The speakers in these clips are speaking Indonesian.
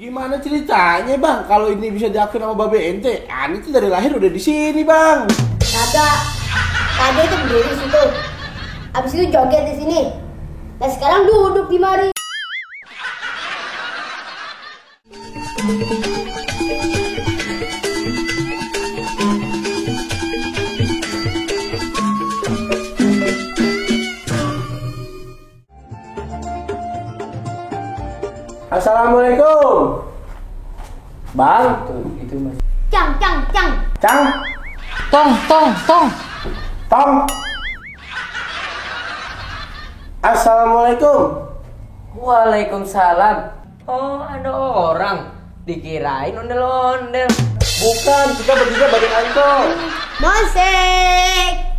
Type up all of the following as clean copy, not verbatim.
Gimana ceritanya bang? Kalau ini bisa diakui sama Babe ente, Ani tuh dari lahir udah di sini bang. Kagak, tadi itu berdiri di situ. Abis itu joget di sini. Nah sekarang duduk di mari. Assalamualaikum, bang. Itu mas. Cang. Cang, Tong. Tong. Assalamualaikum. Waalaikumsalam. Oh, ada orang. Dikirain ondel-ondel. Bukan, kita bertiga balik angkot. Mosek.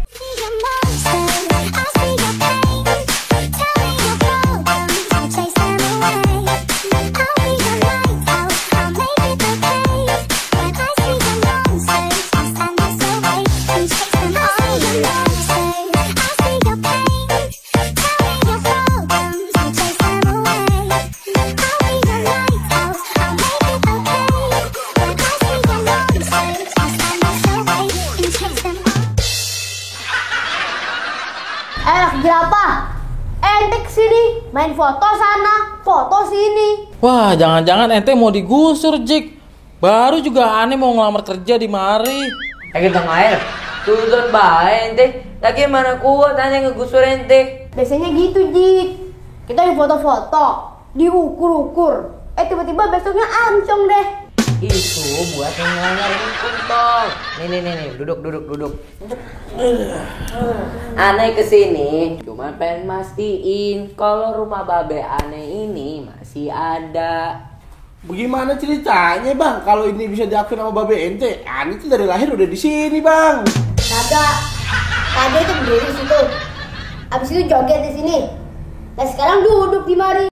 Berapa? Ente kesini main foto sana, foto sini. Wah, jangan-jangan ente mau digusur, Jik. Baru juga aneh mau ngelamar kerja di mari. Kita ngair, tudut bae ente. Lagi mana kuat hanya ngegusur ente. Biasanya gitu, Jik. Kita di foto-foto, diukur-ukur. Tiba-tiba besoknya amcong deh. Itu buat yang ngelamar kuntong. Nih, duduk. Aneh kesini cuma pengen mastiin kalau rumah babe aneh ini masih ada. Bagaimana ceritanya bang? Kalau ini bisa diakui sama Babe ente, Ani tuh dari lahir udah di sini bang. Kagak, tadi itu berdiri di situ. Abis itu joget di sini. Nah sekarang duduk di mari.